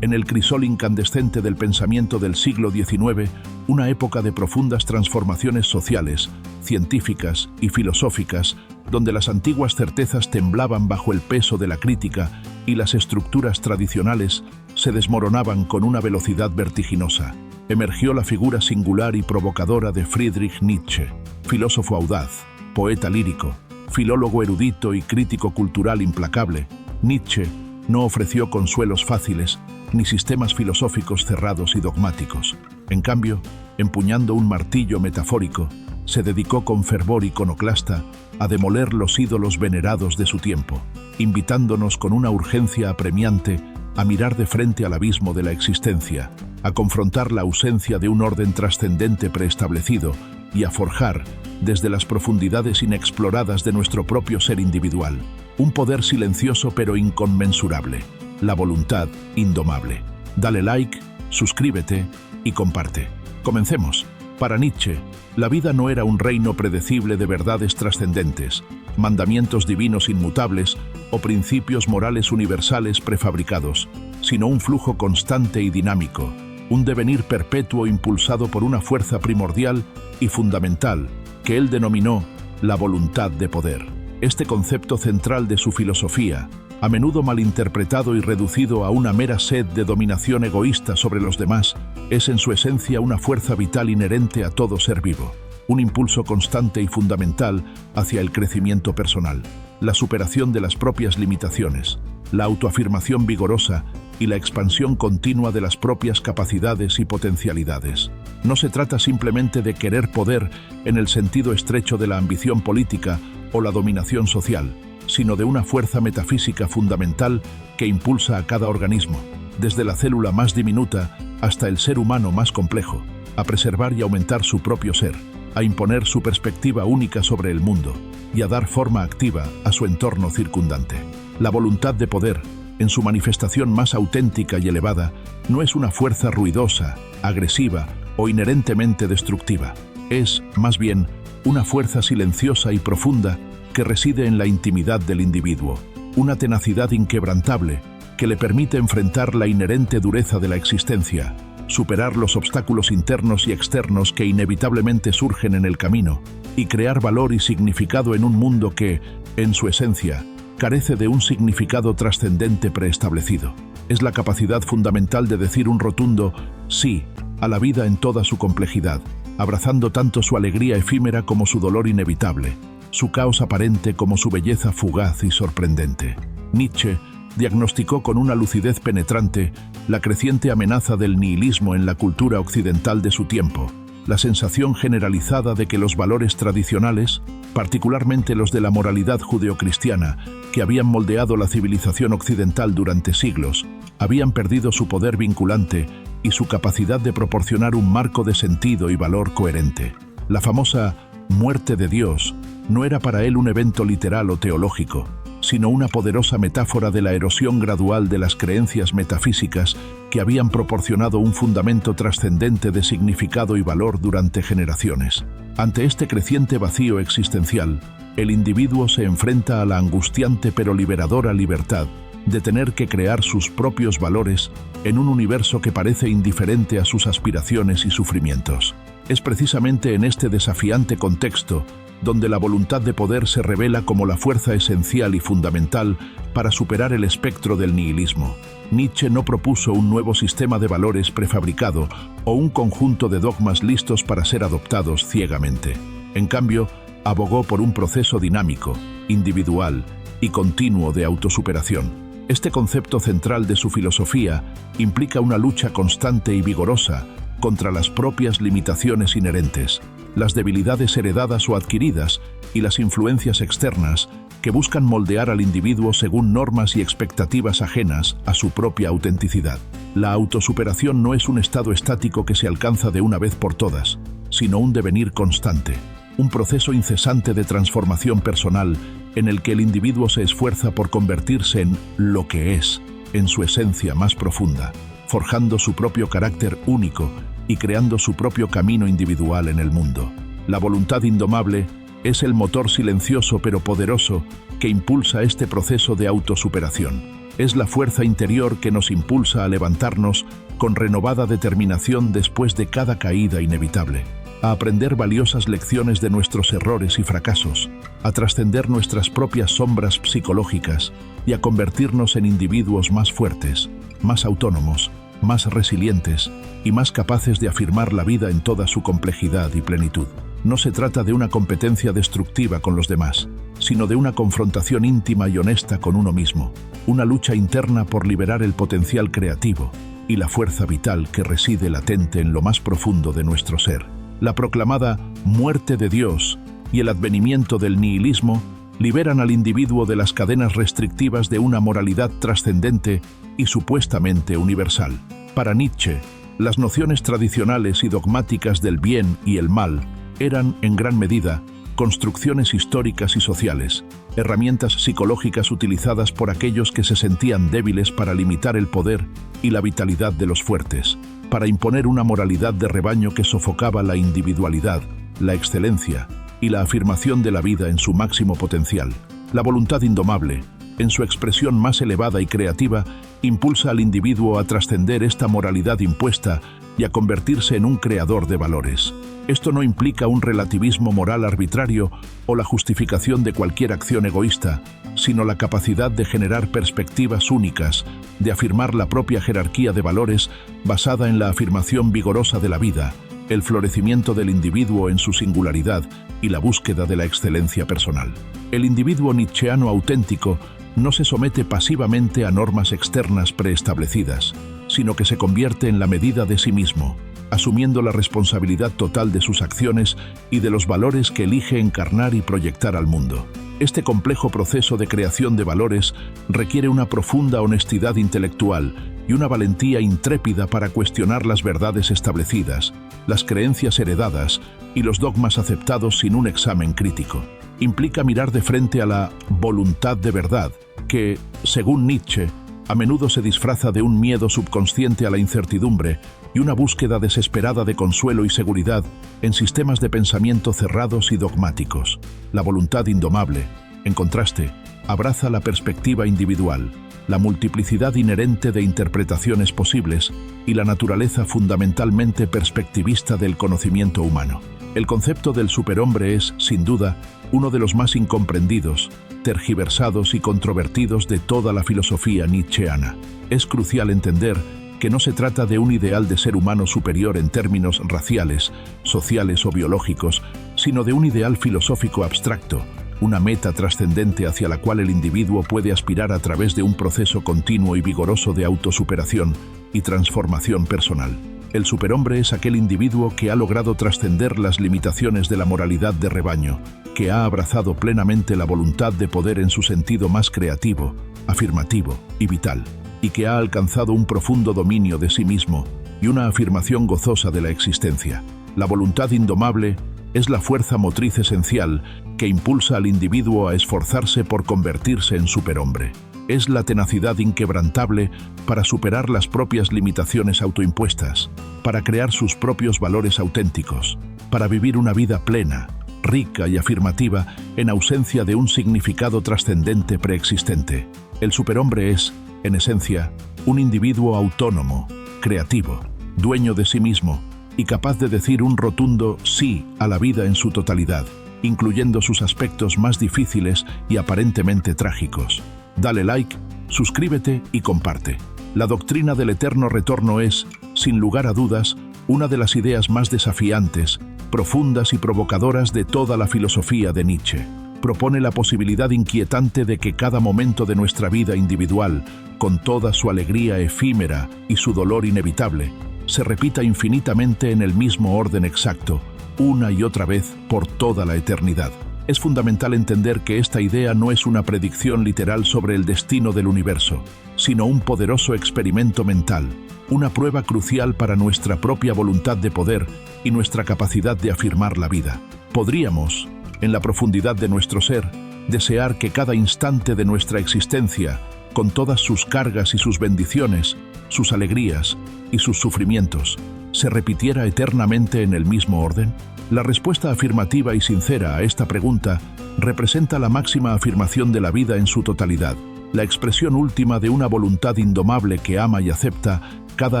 En el crisol incandescente del pensamiento del siglo XIX, una época de profundas transformaciones sociales, científicas y filosóficas, donde las antiguas certezas temblaban bajo el peso de la crítica y las estructuras tradicionales se desmoronaban con una velocidad vertiginosa, emergió la figura singular y provocadora de Friedrich Nietzsche, filósofo audaz, poeta lírico, filólogo erudito y crítico cultural implacable. Nietzsche no ofreció consuelos fáciles ni sistemas filosóficos cerrados y dogmáticos. En cambio, empuñando un martillo metafórico, se dedicó con fervor iconoclasta a demoler los ídolos venerados de su tiempo, invitándonos con una urgencia apremiante a mirar de frente al abismo de la existencia, a confrontar la ausencia de un orden trascendente preestablecido y a forjar, desde las profundidades inexploradas de nuestro propio ser individual, un poder silencioso pero inconmensurable, la voluntad indomable. Dale like, suscríbete y comparte. Comencemos. Para Nietzsche, la vida no era un reino predecible de verdades trascendentes, mandamientos divinos inmutables o principios morales universales prefabricados, sino un flujo constante y dinámico, un devenir perpetuo impulsado por una fuerza primordial y fundamental que él denominó la voluntad de poder. Este concepto central de su filosofía, a menudo malinterpretado y reducido a una mera sed de dominación egoísta sobre los demás, es en su esencia una fuerza vital inherente a todo ser vivo, un impulso constante y fundamental hacia el crecimiento personal, la superación de las propias limitaciones, la autoafirmación vigorosa y la expansión continua de las propias capacidades y potencialidades. No se trata simplemente de querer poder en el sentido estrecho de la ambición política o la dominación social, sino de una fuerza metafísica fundamental que impulsa a cada organismo, desde la célula más diminuta hasta el ser humano más complejo, a preservar y aumentar su propio ser, a imponer su perspectiva única sobre el mundo y a dar forma activa a su entorno circundante. La voluntad de poder, en su manifestación más auténtica y elevada, no es una fuerza ruidosa, agresiva o inherentemente destructiva. Es, más bien, una fuerza silenciosa y profunda que reside en la intimidad del individuo, una tenacidad inquebrantable que le permite enfrentar la inherente dureza de la existencia, superar los obstáculos internos y externos que inevitablemente surgen en el camino y crear valor y significado en un mundo que, en su esencia, carece de un significado trascendente preestablecido. Es la capacidad fundamental de decir un rotundo sí a la vida en toda su complejidad, abrazando tanto su alegría efímera como su dolor inevitable, su caos aparente como su belleza fugaz y sorprendente. Nietzsche diagnosticó con una lucidez penetrante la creciente amenaza del nihilismo en la cultura occidental de su tiempo, la sensación generalizada de que los valores tradicionales, particularmente los de la moralidad judeocristiana, que habían moldeado la civilización occidental durante siglos, habían perdido su poder vinculante y su capacidad de proporcionar un marco de sentido y valor coherente. La famosa muerte de Dios no era para él un evento literal o teológico, sino una poderosa metáfora de la erosión gradual de las creencias metafísicas que habían proporcionado un fundamento trascendente de significado y valor durante generaciones. Ante este creciente vacío existencial, el individuo se enfrenta a la angustiante pero liberadora libertad de tener que crear sus propios valores en un universo que parece indiferente a sus aspiraciones y sufrimientos. Es precisamente en este desafiante contexto donde la voluntad de poder se revela como la fuerza esencial y fundamental para superar el espectro del nihilismo. Nietzsche no propuso un nuevo sistema de valores prefabricado o un conjunto de dogmas listos para ser adoptados ciegamente. En cambio, abogó por un proceso dinámico, individual y continuo de autosuperación. Este concepto central de su filosofía implica una lucha constante y vigorosa contra las propias limitaciones inherentes, las debilidades heredadas o adquiridas y las influencias externas que buscan moldear al individuo según normas y expectativas ajenas a su propia autenticidad. La autosuperación no es un estado estático que se alcanza de una vez por todas, sino un devenir constante, un proceso incesante de transformación personal en el que el individuo se esfuerza por convertirse en lo que es, en su esencia más profunda, forjando su propio carácter único y creando su propio camino individual en el mundo. La voluntad indomable es el motor silencioso pero poderoso que impulsa este proceso de autosuperación. Es la fuerza interior que nos impulsa a levantarnos con renovada determinación después de cada caída inevitable, a aprender valiosas lecciones de nuestros errores y fracasos, a trascender nuestras propias sombras psicológicas y a convertirnos en individuos más fuertes, más autónomos, más resilientes y más capaces de afirmar la vida en toda su complejidad y plenitud. No se trata de una competencia destructiva con los demás, sino de una confrontación íntima y honesta con uno mismo, una lucha interna por liberar el potencial creativo y la fuerza vital que reside latente en lo más profundo de nuestro ser. La proclamada muerte de Dios y el advenimiento del nihilismo liberan al individuo de las cadenas restrictivas de una moralidad trascendente y supuestamente universal. Para Nietzsche, las nociones tradicionales y dogmáticas del bien y el mal eran, en gran medida, construcciones históricas y sociales, herramientas psicológicas utilizadas por aquellos que se sentían débiles para limitar el poder y la vitalidad de los fuertes, para imponer una moralidad de rebaño que sofocaba la individualidad, la excelencia y la afirmación de la vida en su máximo potencial. La voluntad indomable, en su expresión más elevada y creativa, impulsa al individuo a trascender esta moralidad impuesta y a convertirse en un creador de valores. Esto no implica un relativismo moral arbitrario o la justificación de cualquier acción egoísta, sino la capacidad de generar perspectivas únicas, de afirmar la propia jerarquía de valores basada en la afirmación vigorosa de la vida, el florecimiento del individuo en su singularidad y la búsqueda de la excelencia personal. El individuo nietzscheano auténtico no se somete pasivamente a normas externas preestablecidas, sino que se convierte en la medida de sí mismo, asumiendo la responsabilidad total de sus acciones y de los valores que elige encarnar y proyectar al mundo. Este complejo proceso de creación de valores requiere una profunda honestidad intelectual y una valentía intrépida para cuestionar las verdades establecidas, las creencias heredadas y los dogmas aceptados sin un examen crítico. Implica mirar de frente a la voluntad de verdad, que, según Nietzsche, a menudo se disfraza de un miedo subconsciente a la incertidumbre y una búsqueda desesperada de consuelo y seguridad en sistemas de pensamiento cerrados y dogmáticos. La voluntad indomable, en contraste, abraza la perspectiva individual, la multiplicidad inherente de interpretaciones posibles y la naturaleza fundamentalmente perspectivista del conocimiento humano. El concepto del superhombre es, sin duda, uno de los más incomprendidos, tergiversados y controvertidos de toda la filosofía nietzscheana. Es crucial entender que no se trata de un ideal de ser humano superior en términos raciales, sociales o biológicos, sino de un ideal filosófico abstracto, una meta trascendente hacia la cual el individuo puede aspirar a través de un proceso continuo y vigoroso de autosuperación y transformación personal. El superhombre es aquel individuo que ha logrado trascender las limitaciones de la moralidad de rebaño, que ha abrazado plenamente la voluntad de poder en su sentido más creativo, afirmativo y vital, y que ha alcanzado un profundo dominio de sí mismo y una afirmación gozosa de la existencia. La voluntad indomable es la fuerza motriz esencial que impulsa al individuo a esforzarse por convertirse en superhombre. Es la tenacidad inquebrantable para superar las propias limitaciones autoimpuestas, para crear sus propios valores auténticos, para vivir una vida plena, rica y afirmativa en ausencia de un significado trascendente preexistente. El superhombre es, en esencia, un individuo autónomo, creativo, dueño de sí mismo y capaz de decir un rotundo sí a la vida en su totalidad, incluyendo sus aspectos más difíciles y aparentemente trágicos. Dale like, suscríbete y comparte. La doctrina del eterno retorno es, sin lugar a dudas, una de las ideas más desafiantes, profundas y provocadoras de toda la filosofía de Nietzsche. Propone la posibilidad inquietante de que cada momento de nuestra vida individual, con toda su alegría efímera y su dolor inevitable, se repita infinitamente en el mismo orden exacto, una y otra vez por toda la eternidad. Es fundamental entender que esta idea no es una predicción literal sobre el destino del universo, sino un poderoso experimento mental, una prueba crucial para nuestra propia voluntad de poder y nuestra capacidad de afirmar la vida. Podríamos, en la profundidad de nuestro ser, desear que cada instante de nuestra existencia, con todas sus cargas y sus bendiciones, sus alegrías y sus sufrimientos, se repitiera eternamente en el mismo orden. La respuesta afirmativa y sincera a esta pregunta representa la máxima afirmación de la vida en su totalidad, la expresión última de una voluntad indomable que ama y acepta cada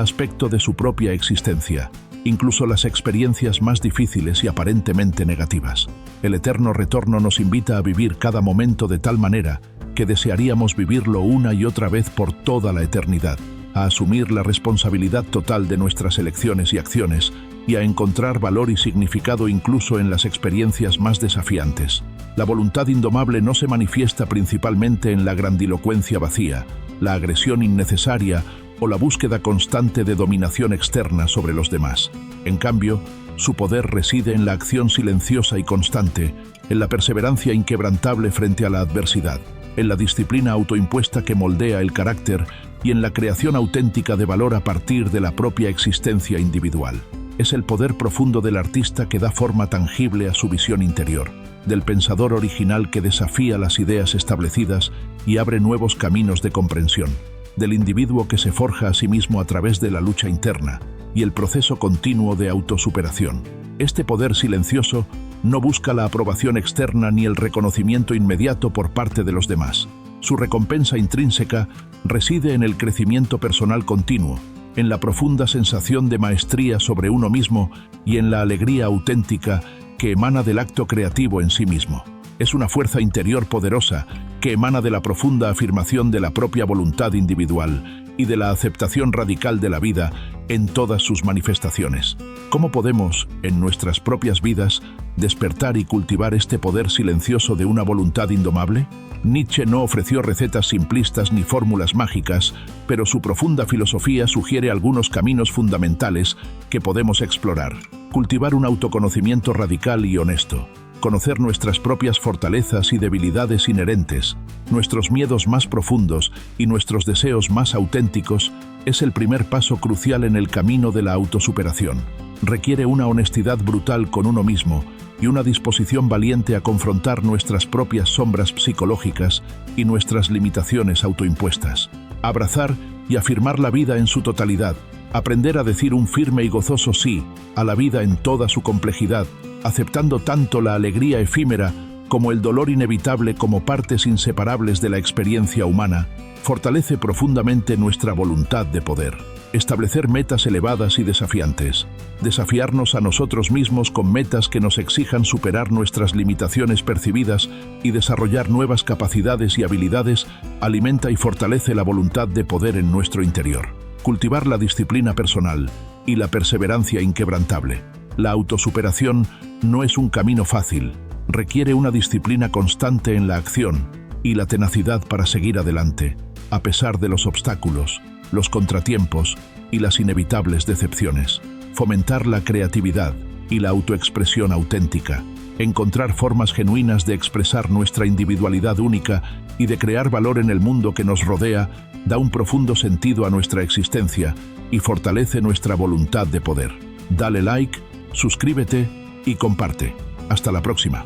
aspecto de su propia existencia, incluso las experiencias más difíciles y aparentemente negativas. El eterno retorno nos invita a vivir cada momento de tal manera que desearíamos vivirlo una y otra vez por toda la eternidad, a asumir la responsabilidad total de nuestras elecciones y acciones y a encontrar valor y significado incluso en las experiencias más desafiantes. La voluntad indomable no se manifiesta principalmente en la grandilocuencia vacía, la agresión innecesaria o la búsqueda constante de dominación externa sobre los demás. En cambio, su poder reside en la acción silenciosa y constante, en la perseverancia inquebrantable frente a la adversidad, en la disciplina autoimpuesta que moldea el carácter y en la creación auténtica de valor a partir de la propia existencia individual. Es el poder profundo del artista que da forma tangible a su visión interior, del pensador original que desafía las ideas establecidas y abre nuevos caminos de comprensión, del individuo que se forja a sí mismo a través de la lucha interna y el proceso continuo de autosuperación. Este poder silencioso no busca la aprobación externa ni el reconocimiento inmediato por parte de los demás. Su recompensa intrínseca reside en el crecimiento personal continuo, en la profunda sensación de maestría sobre uno mismo y en la alegría auténtica que emana del acto creativo en sí mismo. Es una fuerza interior poderosa que emana de la profunda afirmación de la propia voluntad individual y de la aceptación radical de la vida en todas sus manifestaciones. ¿Cómo podemos, en nuestras propias vidas, despertar y cultivar este poder silencioso de una voluntad indomable? Nietzsche no ofreció recetas simplistas ni fórmulas mágicas, pero su profunda filosofía sugiere algunos caminos fundamentales que podemos explorar. Cultivar un autoconocimiento radical y honesto. Conocer nuestras propias fortalezas y debilidades inherentes, nuestros miedos más profundos y nuestros deseos más auténticos es el primer paso crucial en el camino de la autosuperación. Requiere una honestidad brutal con uno mismo y una disposición valiente a confrontar nuestras propias sombras psicológicas y nuestras limitaciones autoimpuestas. Abrazar y afirmar la vida en su totalidad. Aprender a decir un firme y gozoso sí a la vida en toda su complejidad, aceptando tanto la alegría efímera como el dolor inevitable como partes inseparables de la experiencia humana, fortalece profundamente nuestra voluntad de poder. Establecer metas elevadas y desafiantes. Desafiarnos a nosotros mismos con metas que nos exijan superar nuestras limitaciones percibidas y desarrollar nuevas capacidades y habilidades alimenta y fortalece la voluntad de poder en nuestro interior. Cultivar la disciplina personal y la perseverancia inquebrantable. La autosuperación no es un camino fácil, requiere una disciplina constante en la acción y la tenacidad para seguir adelante, a pesar de los obstáculos, los contratiempos y las inevitables decepciones. Fomentar la creatividad y la autoexpresión auténtica. Encontrar formas genuinas de expresar nuestra individualidad única y de crear valor en el mundo que nos rodea da un profundo sentido a nuestra existencia y fortalece nuestra voluntad de poder. Dale like, suscríbete y comparte. Hasta la próxima.